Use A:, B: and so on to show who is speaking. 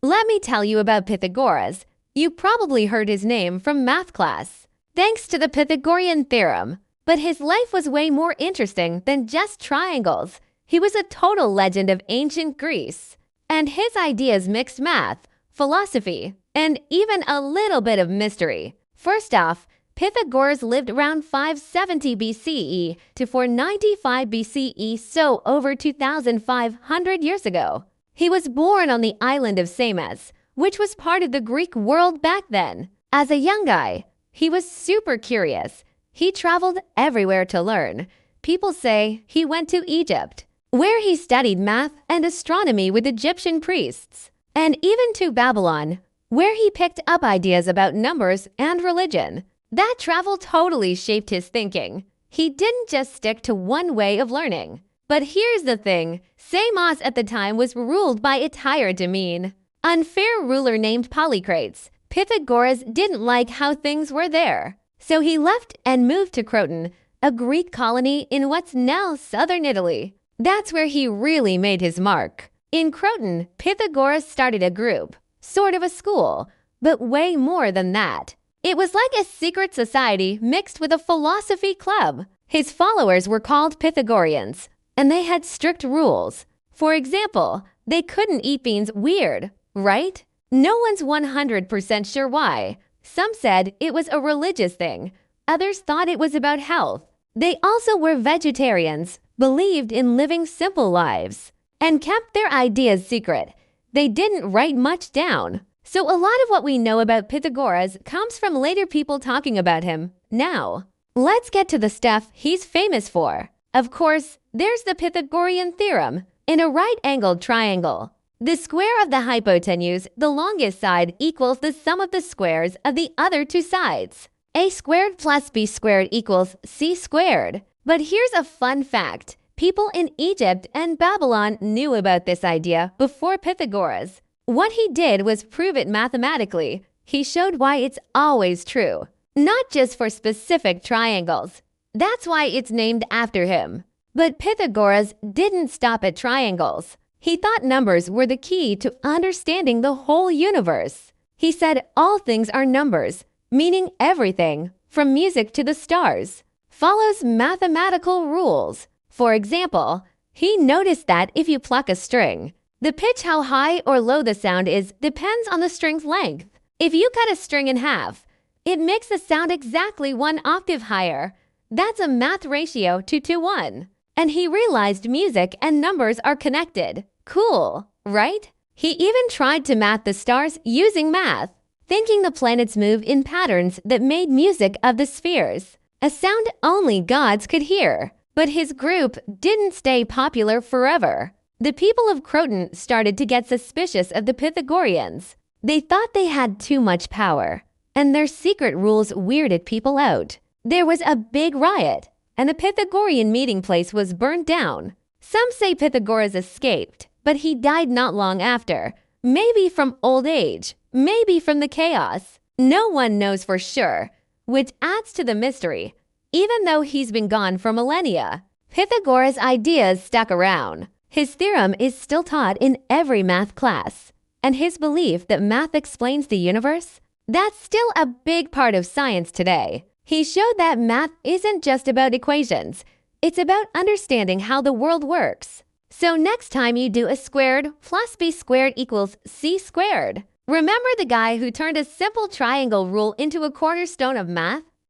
A: Let me tell you about Pythagoras. You probably heard his name from math class, thanks to the Pythagorean theorem. But his life was way more interesting than just triangles. He was a total legend of ancient Greece, and his ideas mixed math, philosophy, and even a little bit of mystery. First off, Pythagoras lived around 570 BCE to 495 BCE, so over 2,500 years ago. He was born on the island of Samos, which was part of the Greek world back then. As a young guy, he was super curious. He traveled everywhere to learn. People say he went to Egypt, where he studied math and astronomy with Egyptian priests, and even to Babylon, where he picked up ideas about numbers and religion. That travel totally shaped his thinking. He didn't just stick to one way of learning. But here's the thing, Samos at the time was ruled by a tyrant, unfair ruler named Polycrates. Pythagoras didn't like how things were there, so he left and moved to Croton, a Greek colony in what's now southern Italy. That's where he really made his mark. In Croton, Pythagoras started a group, sort of a school, but way more than that. It was like a secret society mixed with a philosophy club. His followers were called Pythagoreans, and they had strict rules. For example, they couldn't eat beans weird, right? No one's 100% sure why. Some said it was a religious thing. Others thought it was about health. They also were vegetarians, believed in living simple lives, and kept their ideas secret. They didn't write much down. So a lot of what we know about Pythagoras comes from later people talking about him. Now, let's get to the stuff he's famous for. Of course, there's the Pythagorean theorem. In a right-angled triangle, the square of the hypotenuse, the longest side, equals the sum of the squares of the other two sides. A squared plus b squared equals c squared. But here's a fun fact. People in Egypt and Babylon knew about this idea before Pythagoras. What he did was prove it mathematically. He showed why it's always true, not just for specific triangles. That's why it's named after him. But Pythagoras didn't stop at triangles. He thought numbers were the key to understanding the whole universe. He said all things are numbers, meaning everything, from music to the stars, follows mathematical rules. For example, he noticed that if you pluck a string, the pitch how high or low the sound is depends on the string's length. If you cut a string in half, it makes the sound exactly one octave higher. That's a math ratio 2 to 1. And he realized music and numbers are connected. Cool, right? He even tried to map the stars using math, thinking the planets move in patterns that made music of the spheres, a sound only gods could hear. But his group didn't stay popular forever. The people of Croton started to get suspicious of the Pythagoreans. They thought they had too much power, and their secret rules weirded people out. There was a big riot, and the Pythagorean meeting place was burned down. Some say Pythagoras escaped, but he died not long after. Maybe from old age, maybe from the chaos. No one knows for sure, which adds to the mystery. Even though he's been gone for millennia, Pythagoras' ideas stuck around. His theorem is still taught in every math class, and his belief that math explains the universe, that's still a big part of science today. He showed that math isn't just about equations, it's about understanding how the world works. So next time you do a squared plus b squared equals c squared, remember the guy who turned a simple triangle rule into a cornerstone of math?